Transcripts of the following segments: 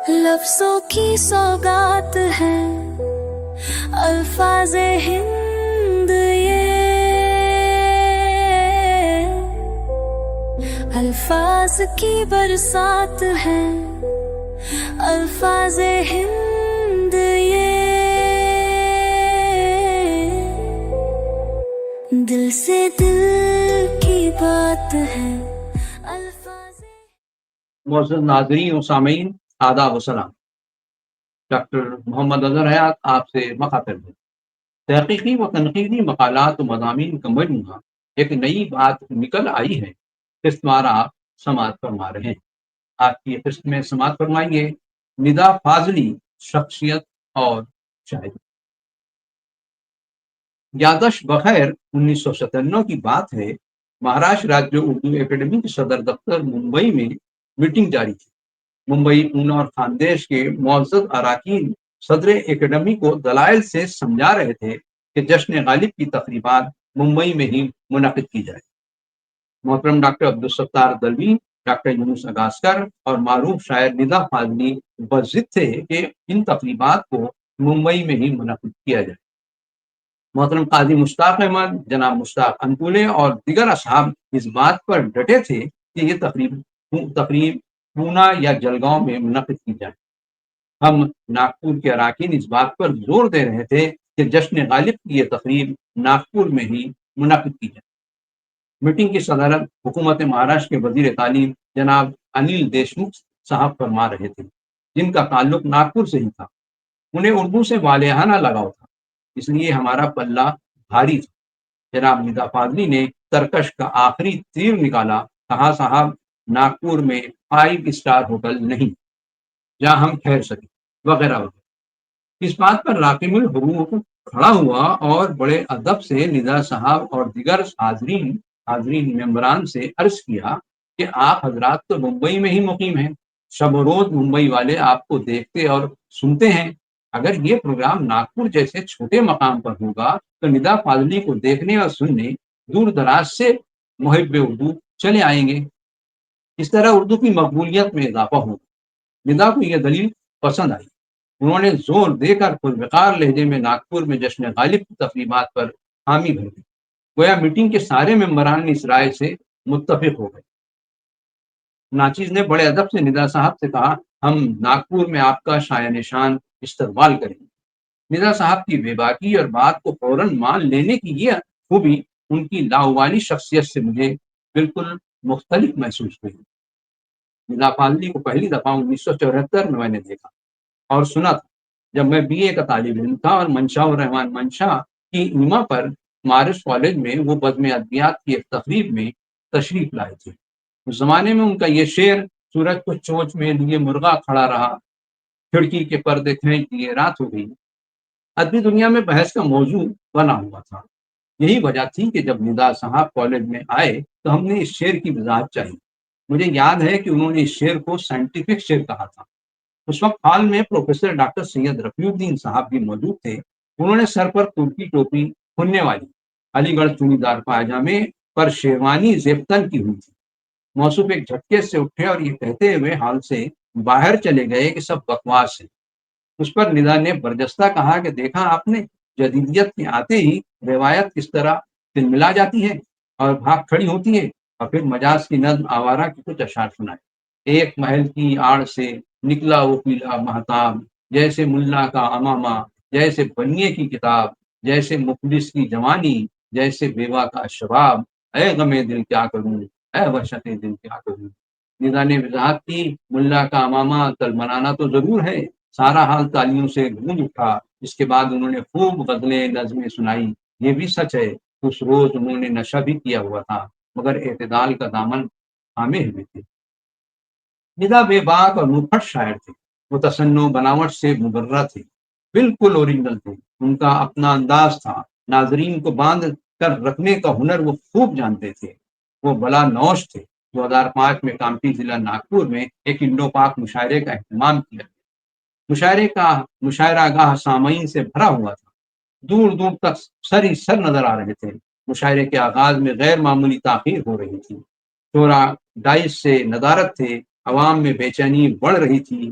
لفظوں کی سوگات ہے الفاظ ہند یہ، الفاظ کی برسات ہے الفاظ ہند یہ، دل سے دل کی بات ہے الفاظ۔ معزز ناظرین و سامعین، آداب و سلام۔ ڈاکٹر محمد اظہر حیات آپ سے مخاطب ہے۔ تحقیقی و تنقیدی مقالات و مضامین کا مجموعہ ایک نئی بات نکل آئی ہے، قسطوار آپ سماعت فرما رہے ہیں۔ آپ کی قسط میں سماعت فرمائیے ندا فاضلی، شخصیت اور شاعری۔ یادش بخیر 1997 کی بات ہے، مہاراشٹر راجیہ اردو اکیڈمی کے صدر دفتر ممبئی میں میٹنگ جاری تھی۔ ممبئی، پونے اور خاندیش کے معزز اراکین صدر اکیڈمی کو دلائل سے سمجھا رہے تھے کہ جشن غالب کی تقریبات ممبئی میں ہی منعقد کی جائے۔ محترم ڈاکٹر عبدالستار دلوی، ڈاکٹر یونس اگاسکر اور معروف شاعر ندا فاضلی بضد تھے کہ ان تقریبات کو ممبئی میں ہی منعقد کیا جائے۔ محترم قاضی مشتاق احمد، جناب مشتاق انکولے اور دیگر اصحاب اس بات پر ڈٹے تھے کہ یہ تقریب پونا یا جلگاؤں میں منعقد کی جائے۔ ہم ناگپور کے اراکین اس بات پر زور دے رہے تھے کہ جشن غالب کی یہ تقریب ناگپور میں ہی منعقد کی جائے۔ میٹنگ کی صدارت حکومت مہاراشٹر کے وزیر تعلیم جناب انل دیشمکھ صاحب فرما رہے تھے، جن کا تعلق ناگپور سے ہی تھا۔ انہیں اردو سے والہانہ لگاؤ تھا، اس لیے ہمارا پلہ بھاری تھا۔ جناب ندا فاضلی نے ترکش کا آخری تیر نکالا، کہا صاحب ناگپور میں 5 اسٹار ہوٹل نہیں جہاں ہم ٹھہر سکیں، وغیرہ وغیرہ۔ اس بات پر راقم الحروف کھڑا ہوا اور بڑے ادب سے ندا صاحب اور دیگر حاضرین ممبران سے عرض کیا کہ آپ حضرات تو ممبئی میں ہی مقیم ہیں، شب و روز ممبئی والے آپ کو دیکھتے اور سنتے ہیں، اگر یہ پروگرام ناگپور جیسے چھوٹے مقام پر ہوگا تو ندا فاضلی کو دیکھنے اور سننے دور دراز سے محب اردو چلے آئیں گے۔ اس طرح اردو کی مقبولیت میں اضافہ ہوگا۔ ندا کو یہ دلیل پسند آئی۔ انہوں نے زور دے کر پروقار لہجے میں ناگپور میں جشن غالب کی تقریبات پر حامی بھر دی۔ گویا میٹنگ کے سارے ممبران اس رائے سے متفق ہو گئے۔ ناچیز نے بڑے ادب سے ندا صاحب سے کہا، ہم ناگپور میں آپ کا شایع نشان استقبال کریں گے۔ ندا صاحب کی بے باکی اور بات کو فوراً مان لینے کی یہ خوبی ان کی لاابالی شخصیت سے مجھے بالکل مختلف محسوس ہوئی۔ ندا فاضلی کو پہلی دفعہ 1974 میں نے دیکھا اور سنا تھا، جب میں بی اے کا طالب علم تھا اور منشا الرحمان منشا کی ایما پر مارس کالج میں وہ بزم ادبیات کی ایک تقریب میں تشریف لائے تھے۔ اس زمانے میں ان کا یہ شعر، سورج کو چونچ میں لیے مرغا کھڑا رہا، کھڑکی کے پردے کھینچ دیے رات ہو گئی، ادبی دنیا میں بحث کا موضوع بنا ہوا تھا۔ یہی وجہ تھی کہ جب ندا صاحب کالج میں آئے تو ہم نے اس شعر کی وضاحت چاہی۔ مجھے یاد ہے کہ انہوں نے اس شعر کو سائنٹیفک شعر کہا تھا۔ اس وقت ہال میں پروفیسر ڈاکٹر سید رفیع الدین صاحب بھی موجود تھے۔ انہوں نے سر پر ترکی ٹوپی کھلنے والی، علی گڑھ چوڑی دار پاجامے پر شیروانی زیبتن کی ہوئی تھی۔ موصوف ایک جھٹکے سے اٹھے اور یہ کہتے ہوئے ہال سے باہر چلے گئے کہ سب بکواس ہے۔ اس پر ندا نے برجستہ کہا کہ دیکھا آپ نے، جدیدیت کے آتے ہی روایت کس طرح تلملا جاتی ہے اور بھاگ کھڑی ہوتی ہے، اور پھر مجاز کی نظم آوارہ کی کچھ اشعار سنائے۔ ایک محل کی آڑ سے نکلا وہ پیلا مہتاب، جیسے ملا کا امامہ، جیسے بنیے کی کتاب، جیسے مفلس کی جوانی، جیسے بیوہ کا شباب، اے غم دل کیا کروں، اے وحشت دل کیا کروں۔ ندا نے وضاحت کی، ملا کا امامہ تلملانا تو ضرور ہے، سارا حال تالیوں سے گونج اٹھا۔ اس کے بعد انہوں نے خوب غزلیں نظمیں سنائی۔ یہ بھی سچ ہے اس روز انہوں نے نشہ بھی کیا ہوا تھا، مگر اعتدال کا دامن تھامے ہوئے تھے۔ ندا بے باک اور منفرد شاعر تھے۔ وہ تصنع بناوٹ سے مبرہ تھے، بالکل اوریجنل تھے۔ ان کا اپنا انداز تھا، ناظرین کو باندھ کر رکھنے کا ہنر وہ خوب جانتے تھے۔ وہ بلا نوش تھے۔ 2005 میں کامتی ضلع ناگپور میں ایک انڈو پاک مشاعرے کا اہتمام کیا گیا۔ مشاعرہ گاہ سامعین سے بھرا ہوا تھا، دور دور تک سر ہی سر نظر آ رہے تھے۔ مشاعرے کے آغاز میں غیر معمولی تاخیر ہو رہی تھی۔ شورا ڈائس سے ندارت تھے، عوام میں بے چینی بڑھ رہی تھی۔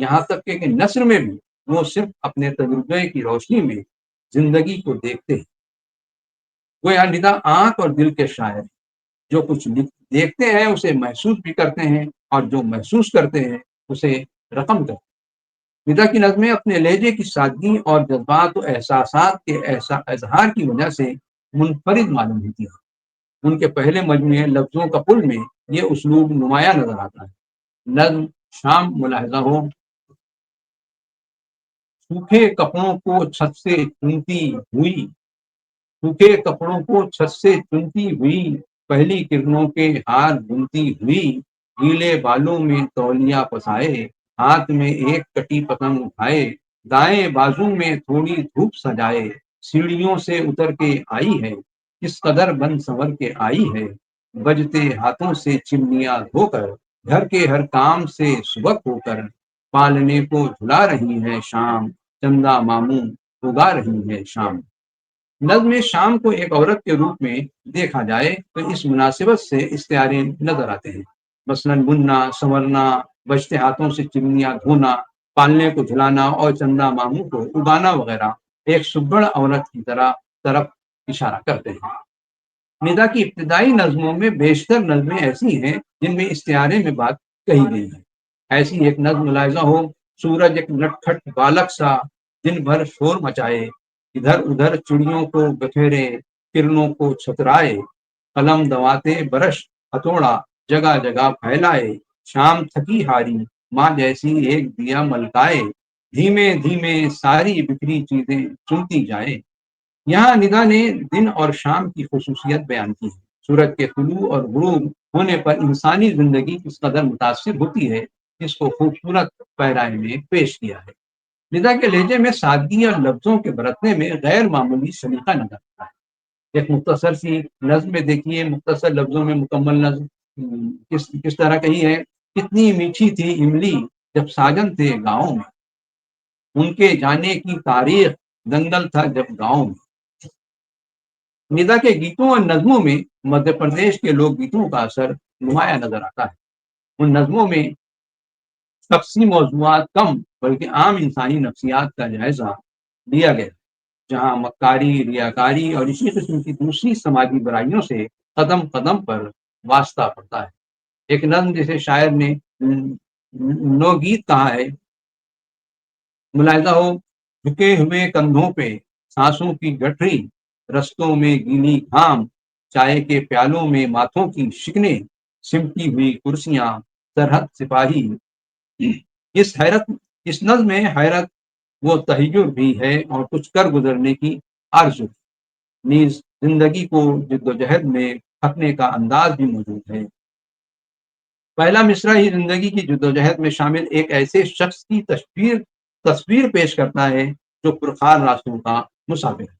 یہاں تک کہ نثر میں بھی وہ صرف اپنے تجربے کی روشنی میں زندگی کو دیکھتے ہیں۔ گویا ندا آنکھ اور دل کے شاعر، جو کچھ دیکھتے ہیں اسے محسوس بھی کرتے ہیں، اور جو محسوس کرتے ہیں اسے رقم کرتے ہیں۔ ندا کی نظمیں اپنے لہجے کی سادگی اور جذبات و احساسات کے اظہار کی وجہ سے منفرد معلوم ہوتی ہیں۔ ان کے پہلے مجموعے لفظوں کا پل میں یہ اسلوب نمایاں نظر آتا ہے۔ نظم شام ملاحظہ ہو، سوکھے کپڑوں کو چھت سے چنتی ہوئی، سوکھے کپڑوں کو چھت سے چنتی ہوئی، پہلی کرنوں کے ہار بنتی ہوئی، گیلے بالوں میں تولیہ پسائے، ہاتھ میں ایک کٹی پتنگ اٹھائے، دائیں بازو میں تھوڑی دھوپ سجائے، سیڑھیوں سے اتر کے آئی ہے، کس قدر بن سنور کے آئی ہے، بجتے ہاتھوں سے چمنیاں دھو کر، گھر کے ہر کام سے سبک ہو کر، پالنے کو جھلا رہی ہے شام، چندہ ماموں اگا رہی ہے شام۔ نظم شام کو ایک عورت کے روپ میں دیکھا جائے تو اس مناسبت سے استعارے نظر آتے ہیں، مثلاً بننا، سنورنا، بجتے ہاتھوں سے چمنیاں دھونا، پالنے کو جھلانا اور چندہ ماموں کو اگانا وغیرہ ایک سبڑ عورت کی طرف اشارہ کرتے ہیں۔ ندا کی ابتدائی نظموں میں بیشتر نظمیں ایسی ہیں جن میں استعارے میں بات کہی گئی ہے۔ ایسی ایک نظم ملاحظہ ہو، سورج ایک نٹکھٹ بالک سا دن بھر شور مچائے، ادھر ادھر چڑیوں کو بکھیرے، کرنوں کو چھترائے، قلم دواتے برش ہتھوڑا جگہ جگہ پھیلائے، شام تھکی ہاری ماں جیسی ایک دیا ملکائے، دھیمے دھیمے ساری بکھری چیزیں چنتی جائے۔ یہاں ندا نے دن اور شام کی خصوصیت بیان کی ہے، سورج کے طلوع اور غروب ہونے پر انسانی زندگی کس قدر متاثر ہوتی ہے، اس کو خوبصورت پیرائے میں پیش کیا ہے۔ ندا کے لہجے میں سادگی اور لفظوں کے برتنے میں غیر معمولی سلیقہ نظر آتا ہے۔ ایک مختصر سی نظم میں دیکھیے، مختصر لفظوں میں مکمل نظم کس طرح کہی ہے: کتنی میٹھی تھی املی جب ساجن تھے گاؤں میں، ان کے جانے کی تاریخ دنگل تھا جب گاؤں میں۔ ندا کے گیتوں اور نظموں میں مدھیہ پردیش کے لوک گیتوں کا اثر نمایاں نظر آتا ہے۔ ان نظموں میں شخصی موضوعات کم بلکہ عام انسانی نفسیات کا جائزہ لیا گیا، جہاں مکاری، ریاکاری اور اسی قسم کی دوسری سماجی برائیوں سے قدم قدم پر واسطہ پڑتا ہے۔ ایک نظم جسے شاعر نے نو گیت کہا ہے، ملاحظہ ہو: جھکے ہوئے کندھوں پہ سانسوں کی گٹھری، رستوں میں گیلی گھام، چائے کے پیالوں میں ماتھوں کی شکنیں، سمٹی ہوئی کرسیاں، سرحد سپاہی۔ اس نظم میں حیرت وہ تحیر بھی ہے اور کچھ کر گزرنے کی آرزو، نیز زندگی کو جد و جہد میں تھکنے کا انداز بھی موجود ہے۔ پہلا مصرع ہی زندگی کی جد و جہد میں شامل ایک ایسے شخص کی تصویر پیش کرتا ہے جو پرخار راستوں کا مسافر ہے۔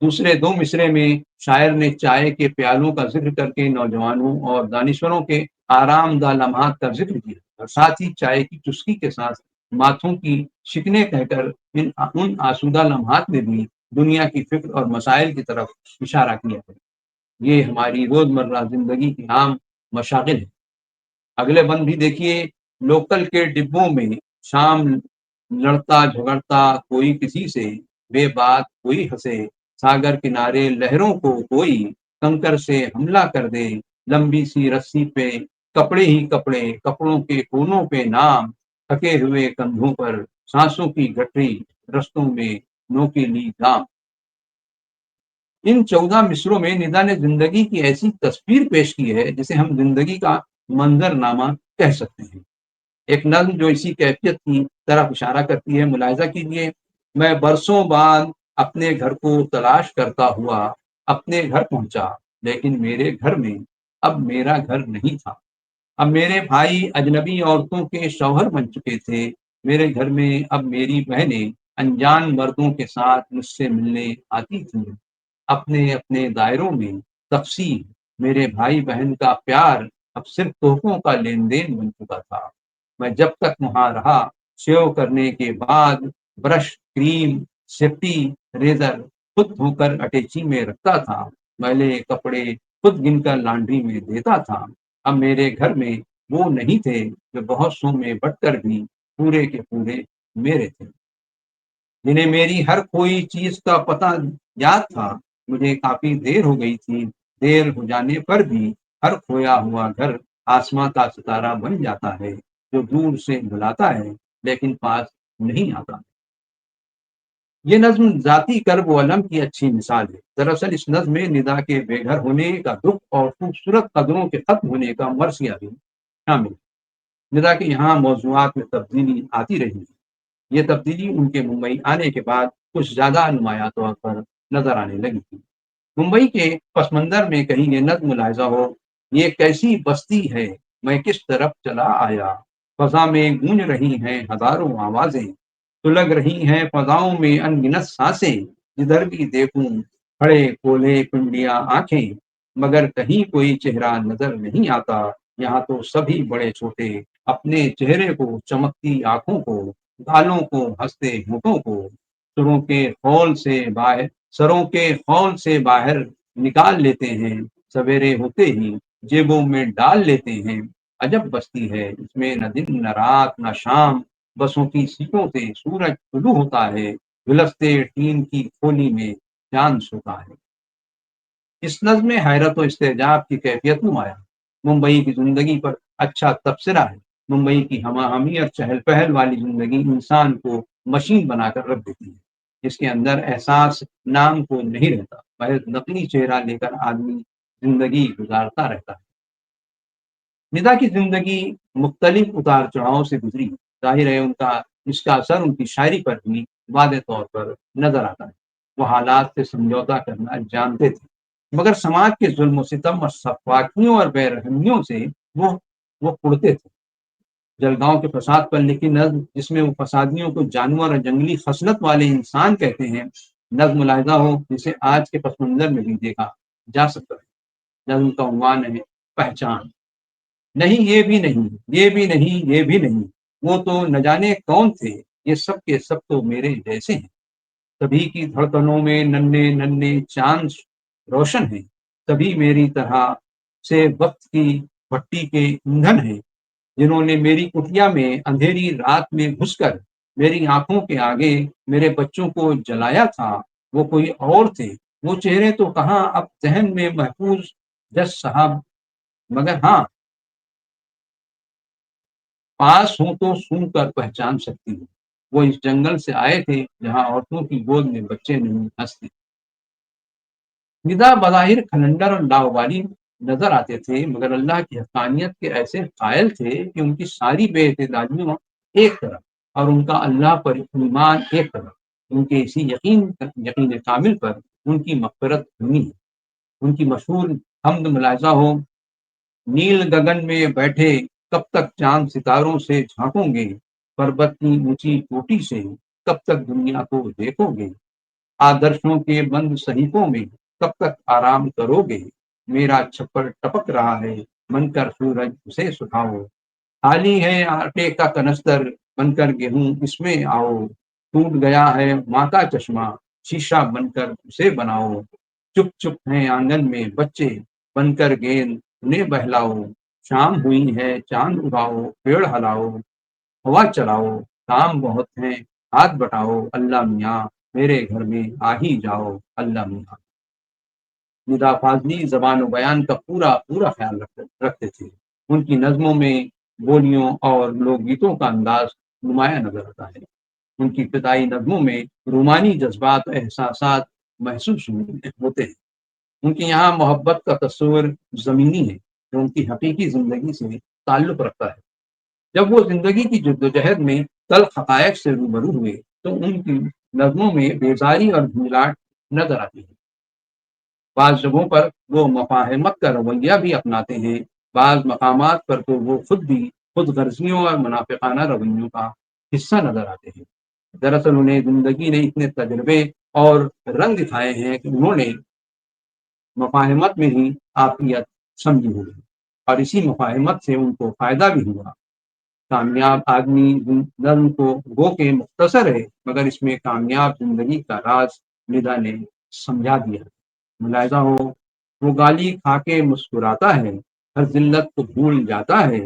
دوسرے دو مصرے میں شاعر نے چائے کے پیالوں کا ذکر کر کے نوجوانوں اور دانشوروں کے آرام دہ لمحات کا ذکر کیا، اور ساتھ ہی چائے کی چسکی کے ساتھ ماتھوں کی شکنیں کہہ کر ان آسودہ لمحات میں بھی دنیا کی فکر اور مسائل کی طرف اشارہ کیا ہے۔ یہ ہماری روزمرہ زندگی کی عام مشاغل ہے۔ اگلے بند بھی دیکھیے: لوکل کے ڈبوں میں شام لڑتا جھگڑتا کوئی کسی سے، بے بات کوئی ہنسے، ساگر کنارے لہروں کو کوئی کنکر سے حملہ کر دے، لمبی سی رسی پہ کپڑے ہی کپڑے، کپڑوں کے کونوں پہ نام، تھکے ہوئے کندھوں پر سانسوں کی گٹھری، رستوں میں نوکیلی گام۔ ان 14 مصروں میں ندا نے زندگی کی ایسی تصویر پیش کی ہے جسے ہم زندگی کا منظر نامہ کہہ سکتے ہیں۔ ایک نظم جو اسی کیفیت کی طرف اشارہ کرتی ہے، ملاحظہ کیجیے: میں برسوں بعد اپنے گھر کو تلاش کرتا ہوا اپنے گھر پہنچا، لیکن میرے گھر میں اب میرا گھر نہیں تھا۔ اب میرے بھائی اجنبی عورتوں کے شوہر بن چکے تھے، میرے گھر میں اب میری بہنیں انجان مردوں کے ساتھ مجھ سے ملنے آتی تھیں، اپنے اپنے دائروں میں تقسیم، میرے بھائی بہن کا پیار اب صرف تحفوں کا لین دین بن چکا تھا۔ میں جب تک وہاں رہا، شیو کرنے کے بعد برش، کریم، سیفٹی ریزر خود دھو کر اٹیچی میں رکھتا تھا، میلے کپڑے خود گن کر لانڈری میں دیتا تھا۔ اب میرے گھر میں وہ نہیں تھے جو بہت سو میں بٹ کر بھی پورے کے پورے میرے تھے، جنہیں میری ہر کوئی چیز کا پتہ یاد تھا۔ مجھے کافی دیر ہو گئی تھی، دیر ہو جانے پر بھی ہر کھویا ہوا گھر آسماں کا ستارہ بن جاتا ہے، جو دور سے بلاتا ہے لیکن پاس نہیں آتا۔ یہ نظم ذاتی کرب و علم کی اچھی مثال ہے۔ دراصل اس نظم میں ندا کے بے گھر ہونے کا دکھ اور خوبصورت قدروں کے ختم ہونے کا مرثیہ بھی شامل ہے۔ ندا کے یہاں موضوعات میں تبدیلی آتی رہی ہے۔ یہ تبدیلی ان کے ممبئی آنے کے بعد کچھ زیادہ نمایاں طور پر نظر آنے لگی تھی۔ ممبئی کے پس منظر میں کہیں یہ نظم ملاحظہ ہو: یہ کیسی بستی ہے، میں کس طرف چلا آیا، فضا میں گونج رہی ہیں ہزاروں آوازیں، سلگ رہی ہیں فضاؤں میں ان گنت سانسیں، جدھر بھی دیکھوں کھڑے کولے پنڈیاں آنکھیں، مگر کہیں کوئی چہرہ نظر نہیں آتا، یہاں تو سبھی بڑے چھوٹے اپنے چہرے کو، چمکتی آنکھوں کو، گالوں کو، ہنستے ہونٹوں کو سروں کے خول سے باہر نکال لیتے ہیں، سویرے ہوتے ہی جیبوں میں ڈال لیتے ہیں۔ عجب بستی ہے، اس میں نہ دن نہ رات نہ شام، بسوں کی سیٹوں سے سورج طلوع ہوتا ہے، جھلستے ٹین کی کھولی میں چاند سوتا ہے۔ اس نظم میں حیرت و استعجاب کی کیفیت نمایاں ہے۔ ممبئی کی زندگی پر اچھا تبصرہ ہے۔ ممبئی کی ہمہ ہمی اور چہل پہل والی زندگی انسان کو مشین بنا کر رکھ دیتی ہے۔ اس کے اندر احساس نام کو نہیں رہتا، محض نقلی چہرہ لے کر آدمی زندگی گزارتا رہتا ہے۔ ندا کی زندگی مختلف اتار چڑھاؤ سے گزری ہے۔ ظاہر ہے اس کا اثر ان کی شاعری پر بھی واضح طور پر نظر آتا ہے۔ وہ حالات سے سمجھوتا کرنا جانتے تھے، مگر سماج کے ظلم و ستم اور سفاکیوں اور بے رحمیوں سے وہ اڑتے تھے۔ جلگاؤں کے فساد پر لکھی نظم، جس میں وہ فسادیوں کو جانور اور جنگلی خصلت والے انسان کہتے ہیں، نظم ملاحظہ ہو جسے آج کے پس منظر میں بھی دیکھا جا سکتا ہے۔ نظم کا عنوان ہے پہچان۔ نہیں، یہ بھی نہیں، یہ بھی نہیں، یہ بھی نہیں، وہ تو نہ جانے کون تھے، یہ سب کے سب تو میرے جیسے ہیں۔ سبھی کی دھڑکنوں میں ننھے ننھے چاند روشن ہیں، سبھی میری طرح سے وقت کی بھٹی کے ایندھن ہیں۔ جنہوں نے میری کٹیا میں اندھیری رات میں گھس کر میری آنکھوں کے آگے میرے بچوں کو جلایا تھا، وہ کوئی اور تھے۔ وہ چہرے تو کہاں اب ذہن میں محفوظ جس صاحب، مگر ہاں پاس ہوں تو سون کر پہچان سکتی ہوں۔ وہ اس جنگل سے آئے تھے جہاں عورتوں کی گود میں بچے نہیں ہنستے۔ ندا بظاہر کھلنڈر اور لاابالی نظر آتے تھے، مگر اللہ کی حقانیت کے ایسے قائل تھے کہ ان کی ساری بے اعتدالیاں ایک طرف اور ان کا اللہ پر ایمان ایک طرف، ان کے اسی یقین کامل پر ان کی مغفرت ہوئی ہے۔ ان کی مشہور حمد ملاحظہ ہو: نیل گگن میں بیٹھے کب تک چاند ستاروں سے جھانکو گے، پربت کی اونچی چوٹی سے کب تک دنیا کو دیکھو گے، آدرشوں کے بند صحیفوں میں کب تک آرام کرو گے، میرا چھپر ٹپک رہا ہے من کر سورج اسے سکھاؤ، خالی ہے آٹے کا کنستر بن کر گیہوں اس میں آؤ، ٹوٹ گیا ہے ماں کا چشمہ شیشہ بن کر اسے بناؤ، چپ چپ ہیں آنگن میں بچے بن کر گیند انہیں بہلاؤ، شام ہوئی ہے چاند اڑاؤ پیڑ ہلاؤ، ہوا چلاؤ، کام بہت ہیں ہاتھ بٹاؤ، اللہ میاں میرے گھر میں آ ہی جاؤ، اللہ میاں۔ ندا فاضلی زبان و بیان کا پورا پورا خیال رکھتے تھے۔ ان کی نظموں میں بولیوں اور لوک گیتوں کا انداز نمایاں نظر آتا ہے۔ ان کی ابتدائی نظموں میں رومانی جذبات و احساسات محسوس ہوتے ہیں۔ ان کے یہاں محبت کا تصور زمینی ہے، جو ان کی حقیقی زندگی سے تعلق رکھتا ہے۔ جب وہ زندگی کی جدوجہد میں تلخ حقائق سے روبرو ہوئے تو ان کی نظموں میں بیزاری اور جھنجھلاہٹ نظر آتی ہے۔ بعض جگہوں پر وہ مفاہمت کا رویہ بھی اپناتے ہیں، بعض مقامات پر تو وہ خود غرضیوں اور منافقانہ رویوں کا حصہ نظر آتے ہیں۔ دراصل انہیں زندگی نے اتنے تجربے اور رنگ دکھائے ہیں کہ انہوں نے مفاہمت میں ہی عافیت سمجھی ہوئی، اور اسی مفاہمت سے ان کو فائدہ بھی ہوا۔ کامیاب آدمی نظم کو گو کے مختصر ہے، مگر اس میں کامیاب زندگی کا راز ندا نے سمجھا دیا۔ ملاحظہ ہو: وہ گالی کھا کے مسکراتا ہے، ہر ذلت کو بھول جاتا ہے،